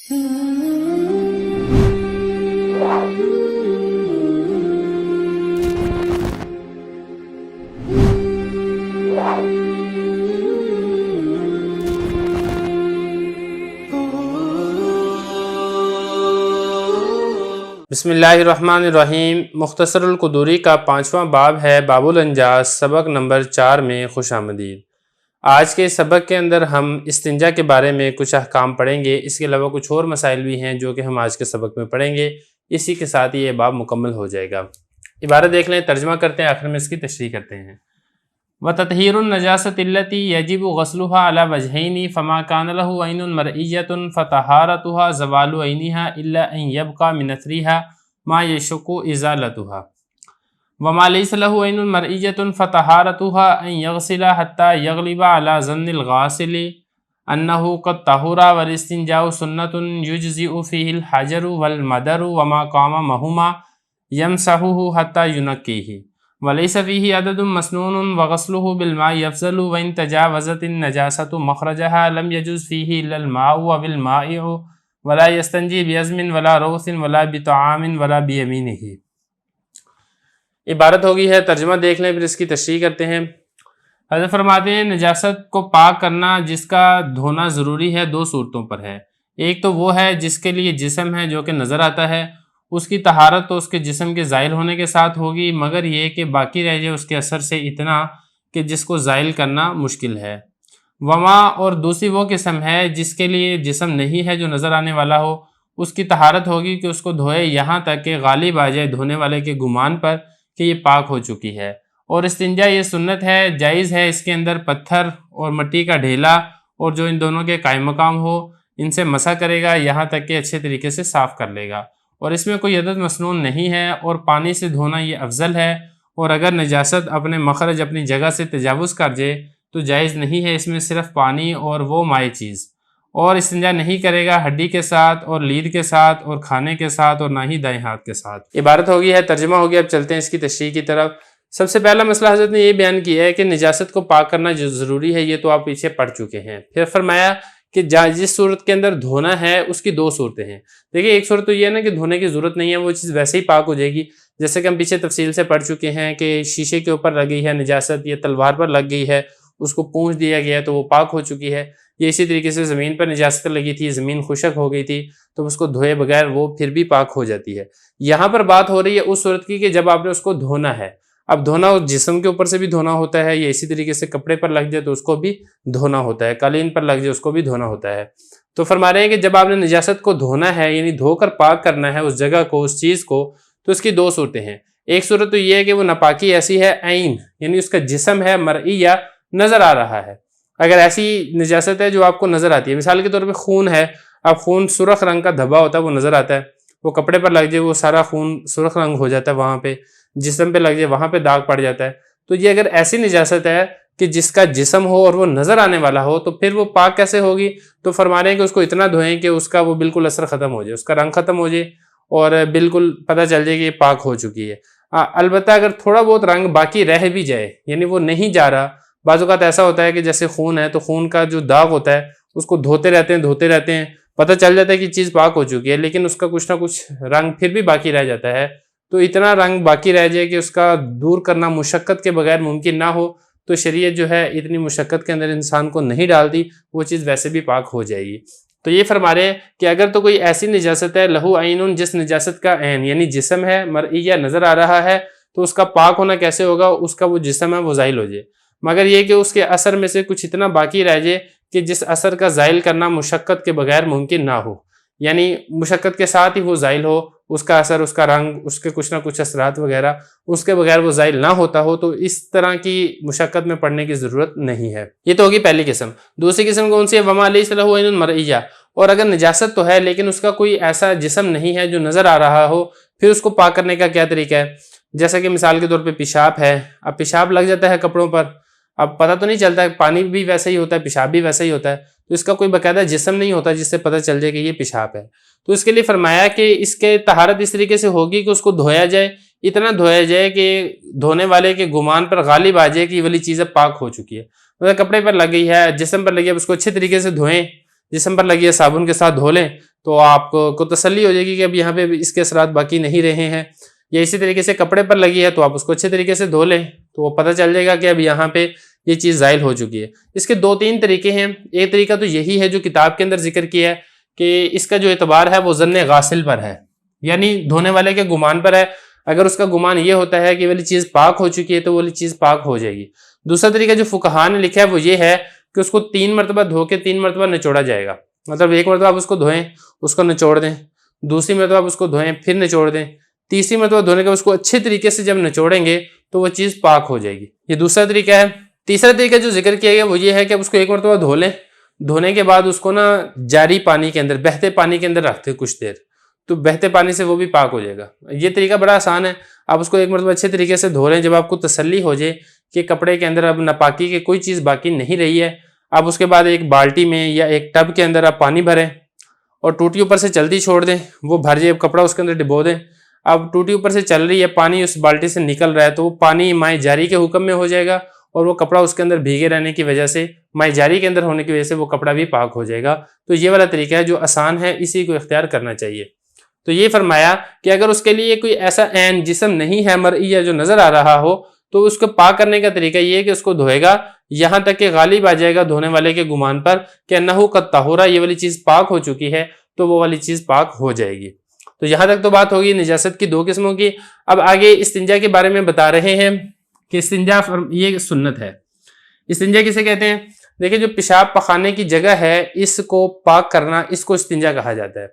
بسم اللہ الرحمن الرحیم۔ مختصر القدوری کا 5واں باب ہے باب الانجاز، سبق نمبر 4 میں خوش آمدید۔ آج کے سبق کے اندر ہم استنجا کے بارے میں کچھ احکام پڑھیں گے، اس کے علاوہ کچھ اور مسائل بھی ہیں جو کہ ہم آج کے سبق میں پڑھیں گے۔ اسی کے ساتھ یہ باب مکمل ہو جائے گا۔ عبارت دیکھ لیں، ترجمہ کرتے ہیں، آخر میں اس کی تشریح کرتے ہیں۔ وَتَطْهِيرُ النَّجَاسَةِ الَّتِي يَجِبُ غَسْلُهَا عَلَى وَجْهَيْنِ فَمَا كَانَ لَهُ عَيْنٌ مَرْئِيَّةٌ فَطَهَارَتُهَا زَوَالُ عَيْنِهَا إِلَّا أَنْ يَبْقَى مِنْ أَثْرِهَا مَا يَشُقُّ إِزَالَتُهَا وَمَا لَيْسَ لَهُ عَيْنٌ مَرْئِيَّةٌ فَطَهَارَتُهَا أَنْ يَغْسِلَ حَتَّى يَغْلِبَ عَلَى ظَنِّ الْغَاسِلِ أَنَّهُ قَدْ طَهُرَ وَالِاسْتِنْجَاءُ سُنَّةٌ يُجْزِئُ فِيهِ الْحَجَرُ وَالْمَدَرُ وَمَا قَامَ مَهُمَا يَمْسَحُهُ حَتَّى يُنَقِّيهِ وَلَيْسَ فِيهِ عَدَدٌ مَسْنُونٌ وَغَسْلُهُ بِالْمَاءِ يَفْضَلُ وَإِنْ تَجَاوَزَتِ النَّجَاسَةُ مَخْرَجَهَا لَمْ يَجُزْ فِيهِ إِلَّا الْمَاءُ وَبِالْمَائِعُ وَلَا يَسْتَنْجِي بِعَزْمٍ وَلَا رَوْثٍ وَلَا بِطَعَامٍ وَلَا بِيَمِينِهِ۔ عبارت ہو گئی ہے، ترجمہ دیکھ لیں پھر اس کی تشریح کرتے ہیں۔ حضرت فرماتے ہیں نجاست کو پاک کرنا جس کا دھونا ضروری ہے دو صورتوں پر ہے۔ ایک تو وہ ہے جس کے لیے جسم ہے جو کہ نظر آتا ہے، اس کی طہارت تو اس کے جسم کے زائل ہونے کے ساتھ ہوگی، مگر یہ کہ باقی رہ جائے اس کے اثر سے اتنا کہ جس کو زائل کرنا مشکل ہے۔ وما، اور دوسری وہ قسم ہے جس کے لیے جسم نہیں ہے جو نظر آنے والا ہو، اس کی طہارت ہوگی کہ اس کو دھوئے یہاں تک کہ غالب آ جائے دھونے والے کے گمان پر کہ یہ پاک ہو چکی ہے۔ اور استنجا یہ سنت ہے، جائز ہے، اس کے اندر پتھر اور مٹی کا ڈھیلا اور جو ان دونوں کے قائم مقام ہو ان سے مسح کرے گا یہاں تک کہ اچھے طریقے سے صاف کر لے گا، اور اس میں کوئی عدد مسنون نہیں ہے، اور پانی سے دھونا یہ افضل ہے۔ اور اگر نجاست اپنے مخرج اپنی جگہ سے تجاوز کر جائے تو جائز نہیں ہے اس میں صرف پانی اور وہ مائع چیز، اور استنجا نہیں کرے گا ہڈی کے ساتھ اور لید کے ساتھ اور کھانے کے ساتھ اور نہ ہی دائیں ہاتھ کے ساتھ۔ عبارت ہو گئی ہے، ترجمہ ہو گیا۔ اب چلتے ہیں اس کی تشریح کی طرف۔ سب سے پہلا مسئلہ حضرت نے یہ بیان کیا ہے کہ نجاست کو پاک کرنا جو ضروری ہے، یہ تو آپ پیچھے پڑھ چکے ہیں۔ پھر فرمایا کہ جس صورت کے اندر دھونا ہے اس کی دو صورتیں ہیں۔ دیکھیں، ایک صورت تو یہ ہے نا کہ دھونے کی ضرورت نہیں ہے، وہ چیز ویسے ہی پاک ہو جائے گی، جیسے کہ ہم پیچھے تفصیل سے پڑھ چکے ہیں کہ شیشے کے اوپر لگ گئی ہے نجاست، یہ تلوار پر لگ گئی ہے، اس کو پونچھ دیا گیا تو وہ پاک ہو چکی ہے۔ یہ اسی طریقے سے زمین پر نجاست لگی تھی، زمین خشک ہو گئی تھی تو اس کو دھوئے بغیر وہ پھر بھی پاک ہو جاتی ہے۔ یہاں پر بات ہو رہی ہے اس صورت کی کہ جب آپ نے اس کو دھونا ہے۔ اب دھونا جسم کے اوپر سے بھی دھونا ہوتا ہے، یا اسی طریقے سے کپڑے پر لگ جائے تو اس کو بھی دھونا ہوتا ہے، قالین پر لگ جائے اس کو بھی دھونا ہوتا ہے۔ تو فرما رہے ہیں کہ جب آپ نے نجاست کو دھونا ہے، یعنی دھو کر پاک کرنا ہے اس جگہ کو، اس چیز کو، تو اس کی دو صورتیں ہیں۔ ایک صورت تو یہ ہے کہ وہ ناپاکی ایسی ہے عین، یعنی اس کا جسم ہے مرئی یا نظر آ رہا ہے۔ اگر ایسی نجاست ہے جو آپ کو نظر آتی ہے، مثال کے طور پہ خون ہے، اب خون سرخ رنگ کا دھبا ہوتا ہے، وہ نظر آتا ہے، وہ کپڑے پر لگ جائے وہ سارا خون سرخ رنگ ہو جاتا ہے، وہاں پہ جسم پہ لگ جائے وہاں پہ داغ پڑ جاتا ہے۔ تو یہ اگر ایسی نجاست ہے کہ جس کا جسم ہو اور وہ نظر آنے والا ہو تو پھر وہ پاک کیسے ہوگی؟ تو فرما رہے ہیں کہ اس کو اتنا دھوئیں کہ اس کا وہ بالکل اثر ختم ہو جائے، اس کا رنگ ختم ہو جائے اور بالکل پتہ چل جائے کہ یہ پاک ہو چکی ہے۔ البتہ اگر تھوڑا بہت رنگ باقی رہ بھی جائے، یعنی وہ نہیں جا رہا، بعض اوقات ایسا ہوتا ہے کہ جیسے خون ہے تو خون کا جو داغ ہوتا ہے اس کو دھوتے رہتے ہیں، پتہ چل جاتا ہے کہ چیز پاک ہو چکی ہے، لیکن اس کا کچھ نہ کچھ رنگ پھر بھی باقی رہ جاتا ہے۔ تو اتنا رنگ باقی رہ جائے کہ اس کا دور کرنا مشقت کے بغیر ممکن نہ ہو، تو شریعت جو ہے اتنی مشقت کے اندر انسان کو نہیں ڈالتی، وہ چیز ویسے بھی پاک ہو جائے گی۔ تو یہ فرما رہے ہیں کہ اگر تو کوئی ایسی نجاست ہے لہو عین، جس نجاست کا عین یعنی جسم ہے، مرئی نظر آ رہا ہے، تو اس کا پاک ہونا کیسے ہوگا؟ اس کا وہ جسم ہے وہ زائل ہو جائے، مگر یہ کہ اس کے اثر میں سے کچھ اتنا باقی رہ جائے کہ جس اثر کا زائل کرنا مشقت کے بغیر ممکن نہ ہو، یعنی مشقت کے ساتھ ہی وہ زائل ہو، اس کا اثر، اس کا رنگ، اس کے کچھ نہ کچھ اثرات وغیرہ اس کے بغیر وہ زائل نہ ہوتا ہو، تو اس طرح کی مشقت میں پڑنے کی ضرورت نہیں ہے۔ یہ تو ہوگی پہلی قسم۔ دوسری قسم کون سی ہے؟ وما لیس لہ عین مرئیہ، اور اگر نجاست تو ہے لیکن اس کا کوئی ایسا جسم نہیں ہے جو نظر آ رہا ہو، پھر اس کو پاک کرنے کا کیا طریقہ ہے؟ جیسا کہ مثال کے طور پہ پیشاب ہے، اب پیشاب لگ جاتا ہے کپڑوں پر، اب پتہ تو نہیں چلتا ہے، پانی بھی ویسا ہی ہوتا ہے، پیشاب بھی ویسا ہی ہوتا ہے، تو اس کا کوئی باقاعدہ جسم نہیں ہوتا جس سے پتہ چل جائے کہ یہ پیشاب ہے۔ تو اس کے لیے فرمایا کہ اس کے طہارت اس طریقے سے ہوگی کہ اس کو دھویا جائے، اتنا دھویا جائے کہ دھونے والے کے گمان پر غالب آ جائے کہ یہ والی چیز پاک ہو چکی ہے۔ مطلب کپڑے پر لگ گئی ہے، جسم پر لگی ہے، اس کو اچھے طریقے سے دھوئیں، جسم پر لگی ہے صابن کے ساتھ دھو لیں تو آپ کو تسلی ہو جائے گی کہ اب یہاں پہ اس کے اثرات باقی نہیں رہے ہیں. یا اسی طریقے سے کپڑے پر لگی ہے تو آپ اس کو اچھے طریقے سے دھو لیں تو وہ پتہ چل جائے گا کہ اب یہاں پہ یہ چیز زائل ہو چکی ہے. اس کے 2-3 طریقے ہیں. ایک طریقہ تو یہی ہے جو کتاب کے اندر ذکر کیا ہے کہ اس کا جو اعتبار ہے وہ ظن غاسل پر ہے، یعنی دھونے والے کے گمان پر ہے. اگر اس کا گمان یہ ہوتا ہے کہ یہ والی چیز پاک ہو چکی ہے تو وہ والی چیز پاک ہو جائے گی. دوسرا طریقہ جو فقہاء نے لکھا ہے وہ یہ ہے کہ اس کو 3 مرتبہ دھو کے 3 مرتبہ نچوڑا جائے گا. مطلب ایک مرتبہ آپ اس کو دھوئیں، اس کو نچوڑ دیں، دوسری مرتبہ آپ اس کو دھوئیں پھر نچوڑ دیں، تیسری مرتبہ دھونے کے اس کو اچھے طریقے سے جب نچوڑیں گے تو وہ چیز پاک ہو جائے گی. یہ دوسرا طریقہ ہے. تیسرا طریقہ جو ذکر کیا گیا وہ یہ ہے کہ آپ اس کو ایک مرتبہ دھو لیں، دھونے کے بعد اس کو جاری پانی کے اندر، بہتے پانی کے اندر رکھتے کچھ دیر، تو بہتے پانی سے وہ بھی پاک ہو جائے گا. یہ طریقہ بڑا آسان ہے. آپ اس کو ایک مرتبہ اچھے طریقے سے دھو لیں. جب آپ کو تسلی ہو جائے کہ کپڑے کے اندر اب ناپاکی کی کوئی چیز باقی نہیں رہی ہے، آپ اس کے بعد ایک بالٹی میں یا ایک ٹب کے اندر آپ پانی بھریں اور ٹوٹی اوپر سے چلتی چھوڑ دیں. وہ بھر جائے، کپڑا اس کے اندر ڈبو دیں. اب ٹوٹی اوپر سے چل رہی ہے، پانی اس بالٹی سے نکل رہا ہے تو وہ پانی مائع جاری کے حکم میں ہو جائے گا اور وہ کپڑا اس کے اندر بھیگے رہنے کی وجہ سے، مائع جاری کے اندر ہونے کی وجہ سے وہ کپڑا بھی پاک ہو جائے گا. تو یہ والا طریقہ ہے جو آسان ہے، اسی کو اختیار کرنا چاہیے. تو یہ فرمایا کہ اگر اس کے لیے کوئی ایسا عین جسم نہیں ہے مرئی جو نظر آ رہا ہو تو اس کو پاک کرنے کا طریقہ یہ ہے کہ اس کو دھوئے گا یہاں تک کہ غالب آ جائے گا دھونے والے کے گمان پر کہ انہو قد طہورا، یہ والی چیز پاک ہو چکی ہے، تو وہ والی چیز پاک ہو جائے گی. تو یہاں تک تو بات ہوگی نجاست کی 2 قسموں کی. اب آگے استنجا کے بارے میں بتا رہے ہیں کہ استنجا یہ سنت ہے. استنجا کسے کہتے ہیں؟ دیکھیں، جو پیشاب پخانے کی جگہ ہے اس کو پاک کرنا، اس کو استنجا کہا جاتا ہے.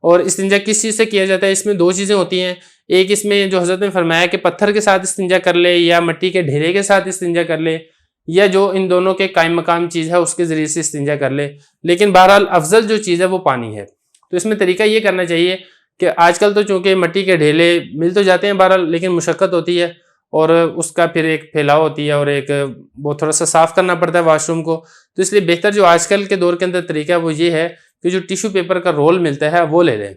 اور استنجا کس چیز سے کیا جاتا ہے؟ اس میں 2 چیزیں ہوتی ہیں. ایک اس میں جو حضرت نے فرمایا کہ پتھر کے ساتھ استنجا کر لے یا مٹی کے ڈھیرے کے ساتھ استنجا کر لے، یا جو ان دونوں کے قائم مقام چیز ہے اس کے ذریعے سے استنجا کر لے. لیکن بہرحال افضل جو چیز ہے وہ پانی ہے. تو اس میں طریقہ یہ کرنا چاہیے کہ آج کل تو چونکہ مٹی کے ڈھیلے مل تو جاتے ہیں بہرحال، لیکن مشقت ہوتی ہے اور اس کا پھر ایک پھیلاؤ ہوتی ہے اور ایک وہ تھوڑا سا صاف کرنا پڑتا ہے واش روم کو. تو اس لیے بہتر جو آج کل کے دور کے اندر طریقہ ہے وہ یہ ہے کہ جو ٹیشو پیپر کا رول ملتا ہے وہ لے لیں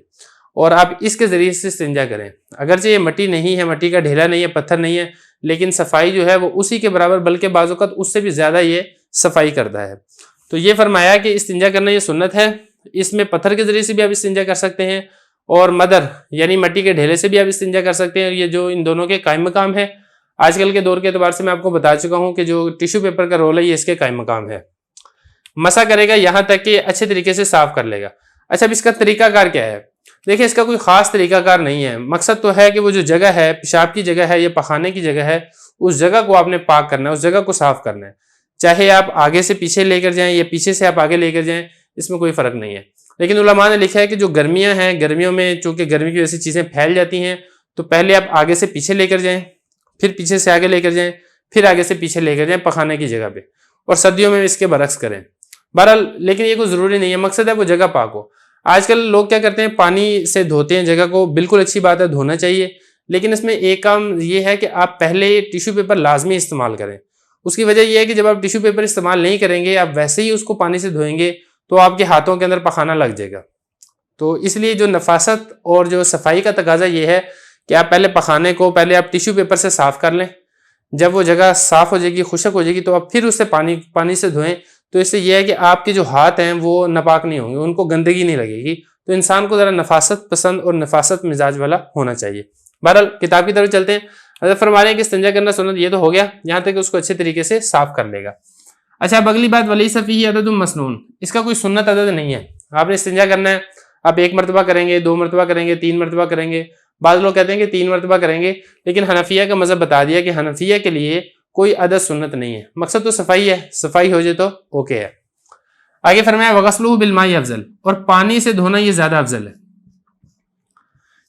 اور آپ اس کے ذریعے سے استنجا کریں. اگرچہ یہ مٹی نہیں ہے، مٹی کا ڈھیلا نہیں ہے، پتھر نہیں ہے، لیکن صفائی جو ہے وہ اسی کے برابر بلکہ بعض اوقات اس سے بھی زیادہ یہ صفائی کرتا ہے. تو یہ فرمایا کہ استنجا کرنا یہ سنت ہے. اس میں پتھر کے ذریعے سے بھی آپ استنجا کر سکتے ہیں اور مدر یعنی مٹی کے ڈھیلے سے بھی آپ استنجا کر سکتے ہیں. یہ جو ان دونوں کے قائم مقام ہے آج کل کے دور کے اعتبار سے میں آپ کو بتا چکا ہوں کہ جو ٹیشو پیپر کا رول ہے یہ اس کے قائم مقام ہے. مسح کرے گا یہاں تک کہ اچھے طریقے سے صاف کر لے گا. اچھا، اب اس کا طریقہ کار کیا ہے؟ دیکھیں، اس کا کوئی خاص طریقہ کار نہیں ہے. مقصد تو ہے کہ وہ جو جگہ ہے، پیشاب کی جگہ ہے یا پخانے کی جگہ ہے، اس جگہ کو آپ نے پاک کرنا ہے، اس جگہ کو صاف کرنا ہے. چاہے آپ آگے سے پیچھے لے کر جائیں یا پیچھے سے آپ آگے لے کر جائیں، اس میں کوئی فرق نہیں ہے. لیکن علماء نے لکھا ہے کہ جو گرمیاں ہیں، گرمیوں میں چونکہ گرمی کی وجہ سے چیزیں پھیل جاتی ہیں تو پہلے آپ آگے سے پیچھے لے کر جائیں، پھر پیچھے سے آگے لے کر جائیں، پھر آگے سے پیچھے لے کر جائیں پخانے کی جگہ پہ. اور سردیوں میں اس کے برعکس کریں. بہرحال لیکن یہ کوئی ضروری نہیں ہے، مقصد ہے وہ جگہ پاک ہو. آج کل لوگ کیا کرتے ہیں، پانی سے دھوتے ہیں جگہ کو. بالکل اچھی بات ہے، دھونا چاہیے، لیکن اس میں ایک کام یہ ہے کہ آپ پہلے ٹیشو پیپر لازمی استعمال کریں. اس کی وجہ یہ ہے کہ جب آپ ٹیشو پیپر استعمال نہیں کریں گے، آپ ویسے ہی اس کو پانی سے دھوئیں گے تو آپ کے ہاتھوں کے اندر پخانہ لگ جائے گا. تو اس لیے جو نفاست اور جو صفائی کا تقاضا یہ ہے کہ آپ پہلے پخانے کو پہلے آپ ٹیشو پیپر سے صاف کر لیں. جب وہ جگہ صاف ہو جائے گی، خشک ہو جائے گی، تو آپ پھر اسے پانی سے دھوئیں. تو اس سے یہ ہے کہ آپ کے جو ہاتھ ہیں وہ ناپاک نہیں ہوں گے، ان کو گندگی نہیں لگے گی. تو انسان کو ذرا نفاست پسند اور نفاست مزاج والا ہونا چاہیے. بہرحال کتاب کی طرف چلتے ہیں. حضرت فرما رہے ہیں کہ استنجا کرنا سنت یہ تو ہو گیا، یہاں تک کہ اس کو اچھے طریقے سے صاف کر لے گا. اچھا، اب اگلی بات، ولیس فیہ عدد مسنون. اس کا کوئی سنت عدد نہیں ہے. آپ نے استنجا کرنا ہے، آپ 1 مرتبہ کریں گے، 2 مرتبہ کریں گے، 3 مرتبہ کریں گے. بعض لوگ کہتے ہیں کہ 3 مرتبہ کریں گے، لیکن حنفیہ کا مذہب بتا دیا کہ حنفیہ کے لیے کوئی عدد سنت نہیں ہے. مقصد تو صفائی ہے، صفائی ہو جائے تو اوکے ہے. آگے فرمایا وغسلہ بالماء افضل، اور پانی سے دھونا یہ زیادہ افضل ہے،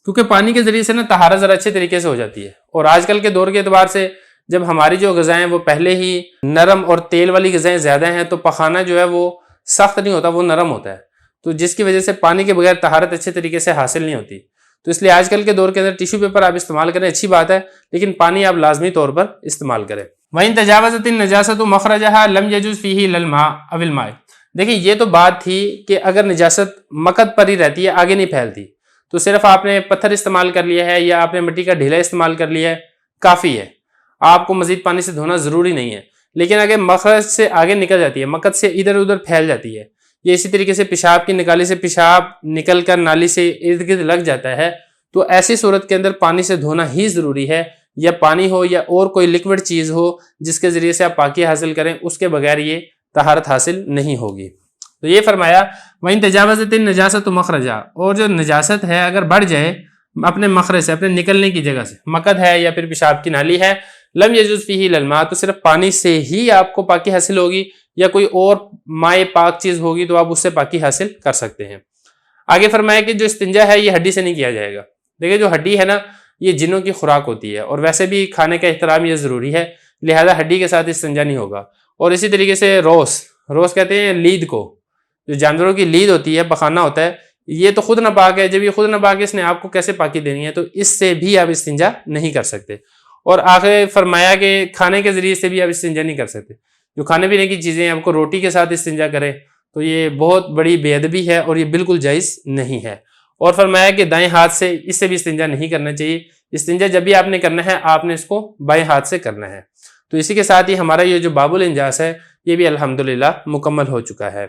کیونکہ پانی کے ذریعے سے طہارت ذرا اچھے طریقے سے ہو جاتی ہے. اور آج کل کے دور کے اعتبار سے جب ہماری جو غذائیں وہ پہلے ہی نرم اور تیل والی غذائیں زیادہ ہیں، تو پخانہ جو ہے وہ سخت نہیں ہوتا، وہ نرم ہوتا ہے. تو جس کی وجہ سے پانی کے بغیر طہارت اچھے طریقے سے حاصل نہیں ہوتی. تو اس لیے آج کل کے دور کے اندر ٹیشو پیپر آپ استعمال کریں، اچھی بات ہے، لیکن پانی آپ لازمی طور پر استعمال کریں. وَإِن تَجَاوَزَتِ النَّجَاسَةُ مَخْرَجَهَا لَمْ يَجُزْ فِيهِ إِلَّا الْمَاءُ أَوِ الْمَاءُ. دیکھیں، یہ تو بات تھی کہ اگر نجاست مقد پر ہی رہتی ہے، آگے نہیں پھیلتی، تو صرف آپ نے پتھر استعمال کر لیا ہے یا آپ نے مٹی کا ڈھیلا استعمال کر لیا ہے، کافی ہے. آپ کو مزید پانی سے دھونا ضروری نہیں ہے. لیکن اگر مخرج سے آگے نکل جاتی ہے، مقد سے ادھر ادھر پھیل جاتی ہے، یا اسی طریقے سے پیشاب کی نکالی سے پیشاب نکل کر نالی سے ارد گرد لگ جاتا ہے، تو ایسی صورت کے اندر پانی سے دھونا ہی ضروری ہے، یا پانی ہو یا اور کوئی لکوڈ چیز ہو جس کے ذریعے سے آپ پاکی حاصل کریں، اس کے بغیر یہ طہارت حاصل نہیں ہوگی۔ تو یہ فرمایا وَإِن تَجَاوَزَتِ النَّجَاسَةُ مَخْرَجَهَا، اور جو نجاست ہے اگر بڑھ جائے اپنے مخرج سے، اپنے نکلنے کی جگہ سے، مقد ہے یا پھر پیشاب کی نالی ہے، لم یجوز فیہ الا الماء، تو صرف پانی سے ہی آپ کو پاکی حاصل ہوگی، یا کوئی اور مائع پاک چیز ہوگی تو آپ اس سے پاکی حاصل کر سکتے ہیں۔ آگے فرمایا کہ جو استنجا ہے یہ ہڈی سے نہیں کیا جائے گا۔ دیکھیں جو ہڈی ہے نا یہ جنوں کی خوراک ہوتی ہے، اور ویسے بھی کھانے کا احترام یہ ضروری ہے، لہذا ہڈی کے ساتھ استنجا نہیں ہوگا۔ اور اسی طریقے سے روس کہتے ہیں لید کو، جو جانوروں کی لید ہوتی ہے، پخانہ ہوتا ہے، یہ تو خود ناپاک ہے، جب یہ خود ناپاک ہے اس نے آپ کو کیسے پاکی دینی ہے، تو اس سے بھی آپ استنجا نہیں کر سکتے۔ اور آخر فرمایا کہ کھانے کے ذریعے سے بھی آپ استنجا نہیں کر سکتے، جو کھانے پینے کی چیزیں آپ کو روٹی کے ساتھ استنجا کریں تو یہ بہت بڑی بے ادبی ہے اور یہ بالکل جائز نہیں ہے۔ اور فرمایا کہ دائیں ہاتھ سے اس سے بھی استنجا نہیں کرنا چاہیے، استنجا جب بھی آپ نے کرنا ہے آپ نے اس کو بائیں ہاتھ سے کرنا ہے۔ تو اسی کے ساتھ ہی ہمارا یہ جو باب الانجاس ہے یہ بھی الحمدللہ مکمل ہو چکا ہے۔